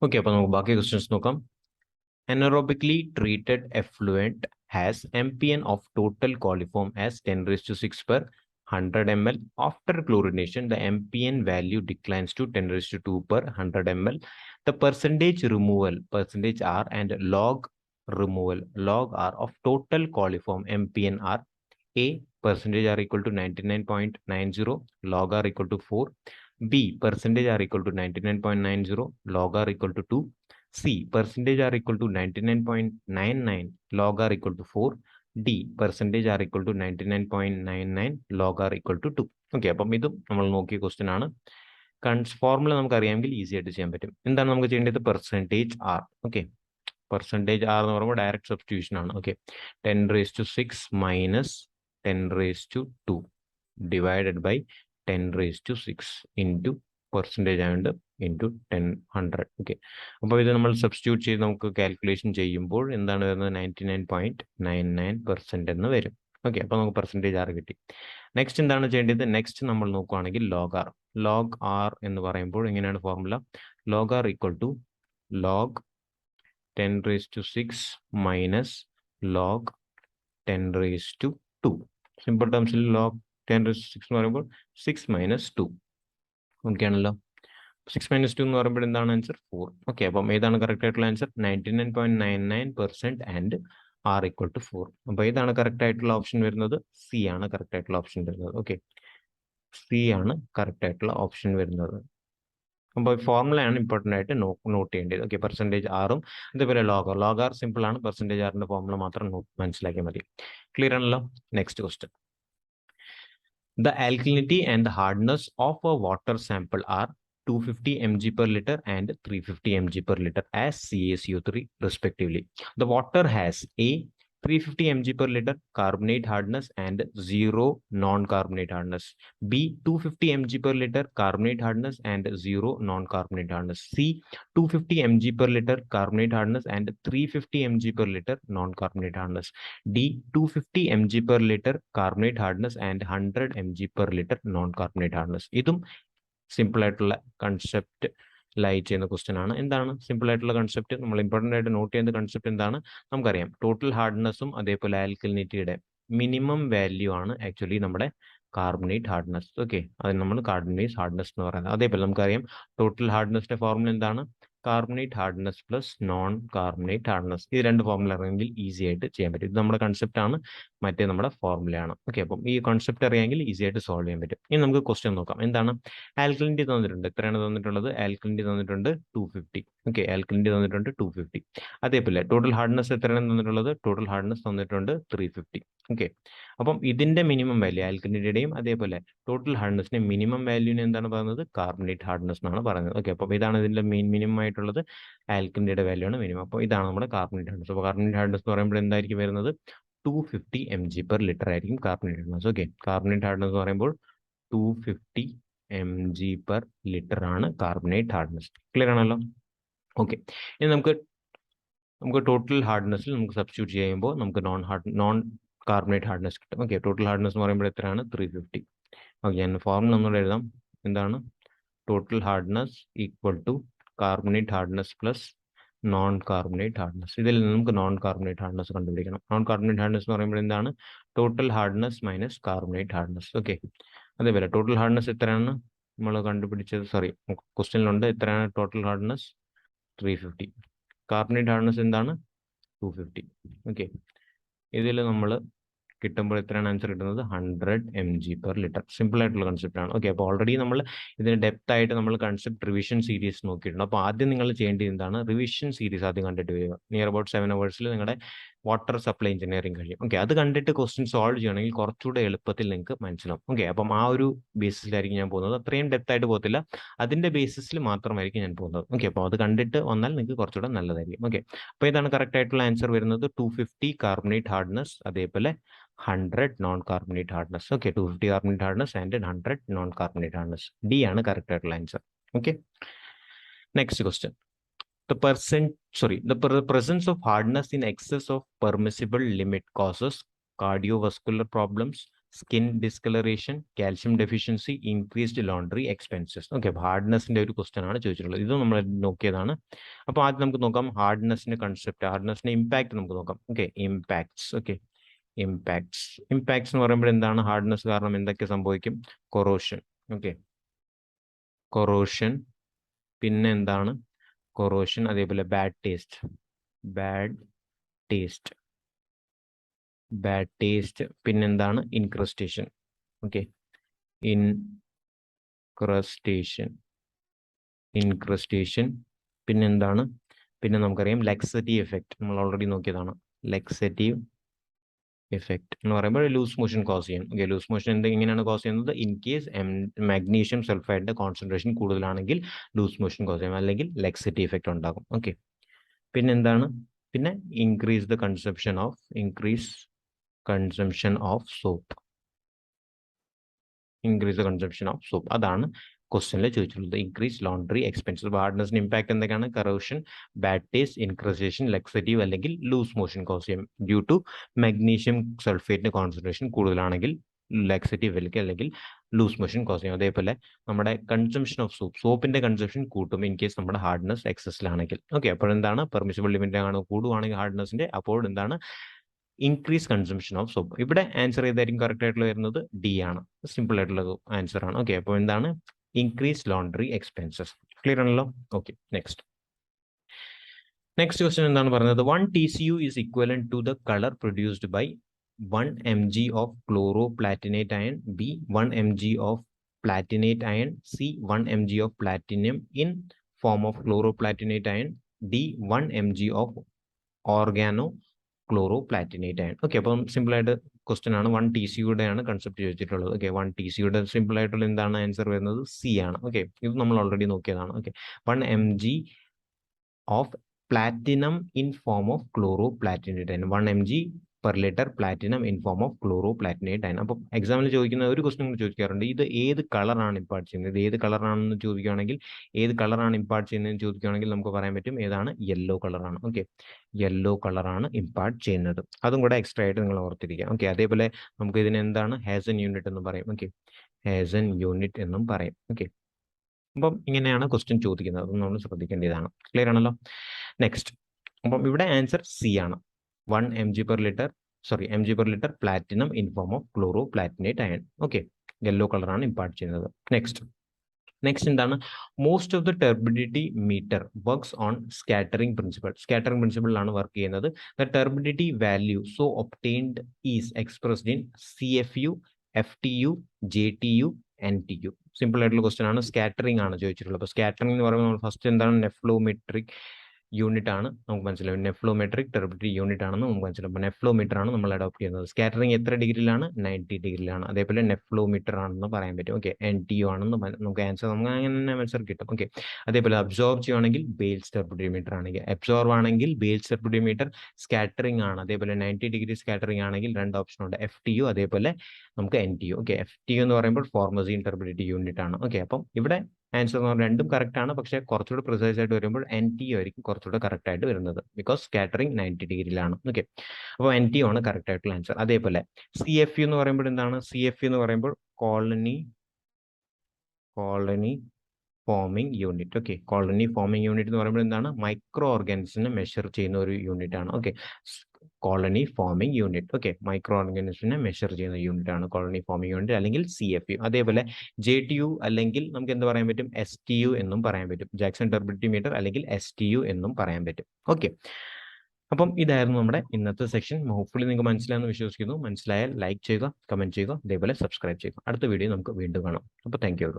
Okay, അപ്പോൾ നമുക്ക് ബാക്കി ക്വസ്റ്റ്യൻസ് നോക്കാം. Anaerobically treated effluent has MPN of total coliform as 10⁶ per 100 ml. After chlorination, the MPN value declines to 10⁵ per 100 ml. The percentage removal, percentage R, and log removal, log R, of total coliform MPN are: A, percentage R equal to 99.90, log R equal to 4. B, percentage R equal to 99.90, log R equal to 2. C, percentage R equal to 99.99, log R equal to 4. D, percentage R equal to 99.99, log R equal to 2. Okay, അപ്പം ഇതും നമ്മൾ നോക്കിയ question ആണ്. Formula നമുക്ക് അറിയാമെങ്കിൽ easy ആയിട്ട് ചെയ്യാൻ പറ്റും. എന്താണ് നമുക്ക് ചെയ്യേണ്ടത്? Percentage R. Okay, percentage R എന്ന് പറയുമ്പോൾ ഡയറക്റ്റ് സബ്സ്റ്റിറ്റ്യൂഷൻ ആണ്. Okay, 10⁶ minus 10⁵ divided by 10⁶ into percentage ആയതുകൊണ്ട് ഇൻറ്റു 100. ഓക്കെ, അപ്പോൾ ഇത് നമ്മൾ സബ്സ്റ്റിറ്റ്യൂട്ട് ചെയ്ത് നമുക്ക് കാൽക്കുലേഷൻ ചെയ്യുമ്പോൾ എന്താണ് വരുന്നത്? 99.99% എന്ന് വരും. ഓക്കെ, അപ്പോൾ നമുക്ക് പെർസെൻറ്റേജ് ആർ കിട്ടി. നെക്സ്റ്റ് എന്താണ് ചെയ്യേണ്ടത്? നെക്സ്റ്റ് നമ്മൾ നോക്കുകയാണെങ്കിൽ ലോഗ് ആർ. ലോഗ് ആർ എന്ന് പറയുമ്പോൾ എങ്ങനെയാണ് formula? Log R equal to log 10⁶ minus log 10⁵. Simple ടേംസിൽ ലോഗ് 10⁶ എന്ന് പറയുമ്പോൾ 6 മൈനസ് 2. ഓക്കെ ആണല്ലോ. 6 മൈനസ് 2 എന്ന് പറയുമ്പോൾ എന്താണ് ആൻസർ? 4. ഓക്കെ, അപ്പം ഏതാണ് കറക്റ്റ് ആയിട്ടുള്ള answer? 99.99% and R equal to 4. അപ്പോൾ ഏതാണ് കറക്റ്റ് ആയിട്ടുള്ള ഓപ്ഷൻ വരുന്നത്? സി ആണ് കറക്റ്റ് ആയിട്ടുള്ള ഓപ്ഷൻ വരുന്നത്. ഓക്കെ, സി ആണ് കറക്റ്റ് ആയിട്ടുള്ള ഓപ്ഷൻ വരുന്നത്. അപ്പോൾ ഫോർമുലയാണ് ഇമ്പോർട്ടൻ്റ് ആയിട്ട് നോട്ട് ചെയ്യേണ്ടത്. ഓക്കെ, പെർസെൻറ്റേജ് ആറും അതേപോലെ log R. Log R simple ആണ്, പെർസെൻറ്റേജ് ആറിൻ്റെ ഫോർമുല മാത്രം മനസ്സിലാക്കിയാൽ മതി. ക്ലിയർ ആണല്ലോ. Next question. The alkalinity and the hardness of a water sample are 250 mg per liter and 350 mg per liter as CaCO3 respectively. The water has A, 350 mg per liter carbonate hardness and 0 non-carbonate hardness. B, 250 mg per liter carbonate hardness and 0 non-carbonate hardness. C, 250 mg per liter carbonate hardness and 350 mg per liter non-carbonate hardness. D, 250 mg per liter carbonate hardness and 100 mg per liter non-carbonate hardness. ഇതും simple ആയിട്ടുള്ള concept ലൈ ചെയ്യുന്ന question ആണ്. എന്താണ് simple ആയിട്ടുള്ള concept? നമ്മൾ important ആയിട്ട് not ചെയ്യുന്ന concept എന്താണ്? നമുക്കറിയാം, ടോട്ടൽ ഹാർഡ്നെസ്സും അതേപോലെ ആൽക്കലിനിറ്റിയുടെ മിനിമം വാല്യൂ ആണ് ആക്ച്വലി നമ്മുടെ കാർബണേറ്റ് ഹാർഡ്നെസ്. ഓക്കെ, അതിന് നമ്മൾ കാർബണേറ്റ് ഹാർഡ്നെസ് എന്ന് പറയുന്നത്. അതേപോലെ നമുക്കറിയാം ടോട്ടൽ ഹാർഡ്നെസ്സിന്റെ ഫോർമുല എന്താണ്? Carbonate hardness plus non carbonate hardness. ഇത് രണ്ട് ഫോർമുല അറിയാമെങ്കിൽ ഈസി ആയിട്ട് ചെയ്യാൻ പറ്റും. ഇത് നമ്മുടെ കൺസെപ്റ്റ് ആണ്, മറ്റേ നമ്മുടെ ഫോർമുലയാണ്. ഓക്കെ, അപ്പം ഈ കോൺസെപ്റ്റ് അറിയാമെങ്കിൽ ഈസി ആയിട്ട് സോൾവ് ചെയ്യാൻ പറ്റും. ഇനി നമുക്ക് ക്വസ്റ്റ്യൻ നോക്കാം. എന്താണ്? ആൽക്കലിനിറ്റി തന്നിട്ടുണ്ട്. എത്രയാണ് തന്നിട്ടുള്ളത്? ആൽക്കലിനിറ്റി തന്നിട്ടുണ്ട് 250. ഓക്കെ, ആൽക്കലിനിറ്റി തന്നിട്ടുണ്ട് 250. അതേപോലെ ടോട്ടൽ ഹാർഡ്നെസ് എത്രയാണ് തന്നിട്ടുള്ളത്? ടോട്ടൽ ഹാർഡ്നെസ് തന്നിട്ടുണ്ട് 350. ഓക്കെ, അപ്പം ഇതിന്റെ മിനിമം വാല്യൂ ആൽക്കലിനിറ്റിയുടെയും അതേപോലെ ടോട്ടൽ ഹാർഡ്നെസ്സിന്റെ മിനിമം വാല്യൂവിന് എന്താണ് പറയുന്നത്? കാർബണേറ്റ് ഹാർഡ്നെസ് എന്നാണ് പറയുന്നത്. ഓക്കെ, അപ്പം ഇതാണ് ഇതിന്റെ മിനിമം ആയിട്ടുള്ളത്. ആൽക്കലിനിറ്റിയുടെ വാല്യൂ ആണ് മിനിമം. അപ്പോൾ ഇതാണ് നമ്മുടെ കാർബണേറ്റ് ഹാർഡ്നെസ്. അപ്പോൾ കാർബണേറ്റ് ഹാർഡ്നെസ് എന്ന് പറയുമ്പോൾ എന്തായിരിക്കും വരുന്നത്? 250 mg per liter ആയിരിക്കും carbonate hardness. Okay, carbonate hardness എന്ന് പറയുമ്പോൾ 250 mg per liter ആണ് കാർബണേറ്റ് ഹാർഡ്നെസ്. ക്ലിയർ ആണല്ലോ. ഓക്കെ, ഇനി നമുക്ക് ടോട്ടൽ ഹാർഡ്നെസ്സിൽ നമുക്ക് സബ്സ്റ്റിറ്റ്യൂട്ട് ചെയ്യുമ്പോൾ നമുക്ക് നോൺ കാർബണേറ്റ് ഹാർഡ്നെസ് കിട്ടും. ഓക്കെ, ടോട്ടൽ ഹാർഡ്നെസ് എന്ന് പറയുമ്പോൾ എത്രയാണ്? 350. ഓക്കെ, ഞാൻ ഫോർമുല ഒന്നുകൂടെ എഴുതാം. എന്താണ്? Total hardness equal to carbonate hardness plus non carbonate hardness. ഇതിൽ നിന്ന് നമുക്ക് നോൺ കാർബണേറ്റ് ഹാർഡ്നെസ് കണ്ടുപിടിക്കണം. നോൺ കാർബണേറ്റ് ഹാർഡ്നെസ് എന്ന് പറയുമ്പോൾ എന്താണ്? Total hardness minus carbonate hardness. Okay, അതേപോലെ ടോട്ടൽ ഹാർഡ്നെസ് എത്രയാണ് നമ്മൾ കണ്ടുപിടിച്ചത്? സോറി, ക്വസ്റ്റ്യനിലുണ്ട് എത്രയാണ് ടോട്ടൽ ഹാർഡ്നെസ്? 350. കാർബണേറ്റ് ഹാർഡ്നെസ് എന്താണ്? 250. ഓക്കെ, ഇതിൽ നമ്മൾ കിട്ടുമ്പോൾ എത്രയാണ് ആൻസർ കിട്ടുന്നത്? 100 mg per liter. സിമ്പിൾ ആയിട്ടുള്ള കൺസെപ്റ്റ് ആണ്. ഓക്കെ, അപ്പോൾ ഓൾറെഡി നമ്മൾ ഇതിന് ഡെപ്ത് ആയിട്ട് നമ്മൾ കൺസെപ്റ്റ് റിവിഷൻ സീരീസ് നോക്കിയിട്ടുണ്ട്. അപ്പോൾ ആദ്യം നിങ്ങൾ ചെയ്യേണ്ടത് എന്താണ്? റിവിഷൻ സീരീസ് ആദ്യം കണ്ടിട്ട് വരിക. നിയർ അബൌട്ട് 7 hours നിങ്ങളുടെ വാട്ടർ സപ്ലൈ എഞ്ചിനീയറിംഗ് കഴിയും. ഓക്കെ, അത് കണ്ടിട്ട് ക്വസ്റ്റ്യൻ സോൾവ് ചെയ്യണമെങ്കിൽ കുറച്ചുകൂടെ എളുപ്പത്തിൽ നിങ്ങൾക്ക് മനസ്സിലാവും. ഓക്കെ, അപ്പം ആ ഒരു ബേസിസിലായിരിക്കും ഞാൻ പോകുന്നത്. അത്രയും ഡെപ്ത് ആയിട്ട് പോകത്തില്ല, അതിന്റെ ബേസിസിൽ മാത്രമായിരിക്കും ഞാൻ പോകുന്നത്. ഓക്കെ, അപ്പോൾ അത് കണ്ടിട്ട് വന്നാൽ നിങ്ങൾക്ക് കുറച്ചുകൂടെ നല്ലതായിരിക്കും. ഓക്കെ, അപ്പോൾ ഇതാണ് കറക്റ്റ് ആയിട്ടുള്ള ആൻസർ വരുന്നത്. 250 കാർബണേറ്റ് ഹാർഡ്നെസ്, അതേപോലെ 100 non carbonate hardness. Okay, 250 carbonate hardness and 100 non carbonate hardness. D ആണ് കറക്റ്റ് ആയിട്ടുള്ള answer. Okay, next question. The presence of hardness in excess of permissible limit causes cardiovascular problems, skin discolouration, calcium deficiency, increased laundry expenses. Okay, അപ്പോൾ ഹാർഡ്നെസ്സിന്റെ ഒരു question ആണ് ചോദിച്ചിട്ടുള്ളത്. ഇത് നമ്മൾ നോക്കിയതാണ്. അപ്പോൾ ആദ്യം നമുക്ക് നോക്കാം ഹാർഡ്നെസ്സിന്റെ കൺസെപ്റ്റ്, ഹാർഡ്നെസ്സിന്റെ ഇമ്പാക്ട് നമുക്ക് നോക്കാം. Okay, impacts. ഓക്കെ, ഇമ്പാക്ട്സ് എന്ന് പറയുമ്പോൾ എന്താണ്? ഹാർഡ്നെസ് കാരണം എന്തൊക്കെ സംഭവിക്കും? കൊറോഷൻ. ഓക്കെ, കൊറോഷൻ, പിന്നെ എന്താണ്? കൊറോഷൻ, അതേപോലെ ബാഡ് ടേസ്റ്റ്, പിന്നെന്താണ്? ഇൻക്രസ്റ്റേഷൻ. ഓക്കെ, ഇൻക്രസ്റ്റേഷൻ, പിന്നെന്താണ്? പിന്നെ നമുക്കറിയാം ലെക്സറ്റീവ് എഫക്റ്റ്, നമ്മൾ ഓൾറെഡി നോക്കിയതാണ്. ലെക്സറ്റീവ് എഫക്റ്റ് എന്ന് പറയുമ്പോൾ ലൂസ് മോഷൻ കോസ് ചെയ്യും. ഓക്കെ, ലൂസ് മോഷൻ എങ്ങനെയാണ് കോസ് ചെയ്യുന്നത്? ഇൻ കേസ് മാഗ്നീഷ്യം സൾഫൈഡിന്റെ കോൺസെൻട്രേഷൻ കൂടുതലാണെങ്കിൽ ലൂസ് മോഷൻ കോസ് ചെയ്യും, അല്ലെങ്കിൽ ലെക്സറ്റീവ് എഫക്റ്റ് ഉണ്ടാകും. ഓക്കെ, പിന്നെന്താണ്? പിന്നെ ഇൻക്രീസ് കൺസംഷൻ ഓഫ് സോപ്പ്. അതാണ് ക്വസ്റ്റനിൽ ചോദിച്ചിട്ടുള്ളത്. Increase laundry expenses. ഹാർഡ്നെസ്സിന് ഇമ്പാക്ട് എന്തൊക്കെയാണ്? Corrosion, bad taste, incrustation, laxative അല്ലെങ്കിൽ ലൂസ് മോഷൻ കോസ് ചെയ്യും. ഡ്യൂ ടു മാഗ്നീഷ്യം സൾഫേറ്റിന്റെ കോൺസെൻട്രേഷൻ കൂടുതലാണെങ്കിൽ ലെക്സറ്റീവ് അല്ലെങ്കിൽ ലൂസ് മോഷൻ കോസ് ചെയ്യും. അതേപോലെ നമ്മുടെ കൺസംഷൻ ഓഫ് സോപ്പിന്റെ കൺസംഷൻ കൂട്ടും ഇൻ കേസ് നമ്മുടെ ഹാർഡ്നെസ് എക്സസിലാണെങ്കിൽ. ഓക്കെ, അപ്പോൾ എന്താണ്? പെർമിസിബിൾ ലിമിറ്റ് ആണ് കൂടുവാണെങ്കിൽ ഹാർഡ്നെസ്സിന്റെ, അപ്പോൾ എന്താണ്? Increase consumption of soap. ഇവിടെ ആൻസർ ഏതായിരിക്കും കറക്റ്റ് ആയിട്ടുള്ള വരുന്നത്? ഡി ആണ്. സിമ്പിൾ ആയിട്ടുള്ള ആൻസർ ആണ്. ഓക്കെ, അപ്പോൾ എന്താണ്? Increase laundry expenses. ക്ലിയർ ആണല്ലോ? ഓക്കെ, നെക്സ്റ്റ് ക്വസ്റ്റ്യൻ എന്താണ് പറയുന്നത്? 1 TCU is equivalent to the color produced by 1 mg of chloroplatinate iron, B 1 mg of platinate iron, C 1 mg of platinum in form of chloroplatinate iron, D 1 mg of organo chloroplatinate iron. Okay, അപ്പം simple ആയിട്ട് question ആണ്. 1 TCUയുടെ ആണ് concept ചോദിച്ചിട്ടുള്ളത്. Okay, 1 TCUയുടെ simple ആയിട്ടുള്ള എന്താണ് answer വരുന്നത്? C ആണ്. Okay, ഇത് നമ്മൾ ഓൾറെഡി നോക്കിയതാണ്. Okay, 1 mg of platinum in form of chloroplatinate iron, 1 mg per liter platinum in form of chloroplatinate iron. അപ്പം എക്സാമിൽ ചോദിക്കുന്ന ഒരു ക്വസ്റ്റ്യൻ കൂടി ചോദിക്കാറുണ്ട്, ഇത് ഏത് കളറാണ് ഇമ്പാർട്ട് ചെയ്യുന്നത്? ഏത് കളറാണെന്ന് ചോദിക്കുകയാണെങ്കിൽ, നമുക്ക് പറയാൻ പറ്റും ഏതാണ്? യെല്ലോ കളറാണ്. ഓക്കെ, യെല്ലോ കളറാണ് ഇമ്പാർട്ട് ചെയ്യുന്നത്. അതും കൂടെ എക്സ്ട്രാ ആയിട്ട് നിങ്ങൾ ഓർത്തിരിക്കുക. ഓക്കെ, അതേപോലെ നമുക്ക് ഇതിന് എന്താണ്? ഹേസൻ യൂണിറ്റ് എന്നും പറയും. ഓക്കെ, ഹേസൻ യൂണിറ്റ് എന്നും പറയും. ഓക്കെ, അപ്പം ഇങ്ങനെയാണ് ക്വസ്റ്റ്യൻ ചോദിക്കുന്നത്, അത് നമ്മൾ ശ്രദ്ധിക്കേണ്ടതാണ്. ക്ലിയർ ആണല്ലോ? നെക്സ്റ്റ്, അപ്പം ഇവിടെ ആൻസർ സി ആണ്. 1 mg per liter platinum in form of chloroplatinate ion. Okay, yellow കളറാണ് ഇമ്പാർട്ട് ചെയ്യുന്നത്. നെക്സ്റ്റ് എന്താണ്? Most of the turbidity meter works on scattering പ്രിൻസിപ്പിളിലാണ് വർക്ക് ചെയ്യുന്നത്. The turbidity value so obtained is expressed in CFU, FTU, JTU, NTU. Simple ആയിട്ടുള്ള question ആണ്. Scattering ആണ് ചോദിച്ചിട്ടുള്ളത്. അപ്പോൾ സ്കാറ്ററിംഗ് എന്ന് പറയുമ്പോൾ നമ്മൾ ഫസ്റ്റ് എന്താണ്? നെഫ്ലോമെട്രിക് യൂണിറ്റ് ആണ് നമുക്ക് മനസ്സിലാവും. നെഫ്ലോമെട്രിക് ടർബിഡിറ്റി യൂണിറ്റ് ആണെന്ന് നമുക്ക് മനസ്സിലാവും. അപ്പോൾ നെഫ്ലോമീറ്റർ ആണ് നമ്മൾ അഡോപ്റ്റ് ചെയ്യുന്നത്. സ്കാറ്ററിംഗ് എത്ര ഡിഗ്രിയിലാണ്? 90 ഡിഗ്രിയിലാണ്. അതേപോലെ നെഫ്ലോമീറ്റർ ആണെന്ന് പറയാൻ പറ്റും. ഓക്കെ, NTU ആണെന്ന് നമുക്ക് ആൻസർ നമുക്ക് അങ്ങനെ തന്നെ ആൻസർ കിട്ടും. ഓക്കെ, അതേപോലെ അബ്സോർബ് ചെയ്യുവാണെങ്കിൽ ബേൽസ് ടർബിഡിമീറ്റർ ആണെങ്കിൽ, അബ്സോർബ് ആണെങ്കിൽ ബേൽസ് ടർബിഡിമീറ്റർ, സ്കാറ്ററിംഗ് ആണ് അതേപോലെ 90 ഡിഗ്രി സ്കാറ്ററിംഗ് ആണെങ്കിൽ രണ്ട് ഓപ്ഷൻ ഉണ്ട്, FTU അതേപോലെ നമുക്ക് NTU. ഓക്കെ, FTU എന്ന് പറയുമ്പോൾ ഫോർമസീൻ ടർബിഡിറ്റി യൂണിറ്റ് ആണ്. ഓക്കെ, അപ്പം ഇവിടെ ആൻസർ എന്ന് പറഞ്ഞാൽ രണ്ടും കറക്റ്റ് ആണ്, പക്ഷേ കുറച്ചുകൂടെ പ്രിസൈസ് ആയിട്ട് വരുമ്പോൾ NTU ആയിരിക്കും കുറച്ചുകൂടെ കറക്റ്റ് ആയിട്ട് വരുന്നത്, ബിക്കോസ് സ്കാറ്ററിംഗ് 90 ഡിഗ്രിയിലാണ്. ഓക്കെ, അപ്പോൾ NTU ആണ് കറക്റ്റ് ആയിട്ടുള്ള ആൻസർ. അതേപോലെ CFU എന്ന് പറയുമ്പോൾ എന്താണ്? CFU എന്ന് പറയുമ്പോൾ colony forming unit. Okay, colony forming unit എന്ന് പറയുമ്പോൾ എന്താണ്? മൈക്രോ ഓർഗാനിസിനെ മെഷർ ചെയ്യുന്ന ഒരു യൂണിറ്റ് ആണ്. Okay, colony forming unit. Okay, മൈക്രോ ഓർഗാനിസിനെ മെഷർ ചെയ്യുന്ന യൂണിറ്റ് ആണ് കോളനി ഫോമിംഗ് യൂണിറ്റ് അല്ലെങ്കിൽ CFU. അതേപോലെ JTU അല്ലെങ്കിൽ നമുക്ക് എന്ത് പറയാൻ പറ്റും? STU എന്നും പറയാൻ പറ്റും. ജാക്സൺ ടർബിഡിറ്റി മീറ്റർ അല്ലെങ്കിൽ STU എന്നും പറയാൻ പറ്റും. ഓക്കെ, അപ്പം ഇതായിരുന്നു നമ്മുടെ ഇന്നത്തെ സെക്ഷൻ. ഹോപ്പ്ഫുള്ളി നിങ്ങൾക്ക് മനസ്സിലായെന്ന് വിശ്വസിക്കുന്നു. മനസ്സിലായാൽ ലൈക്ക് ചെയ്യുക, കമന്റ് ചെയ്യുക, അതേപോലെ സബ്സ്ക്രൈബ് ചെയ്യുക. അടുത്ത വീഡിയോ നമുക്ക് വീണ്ടും കാണാം. അപ്പോൾ താങ്ക് യു.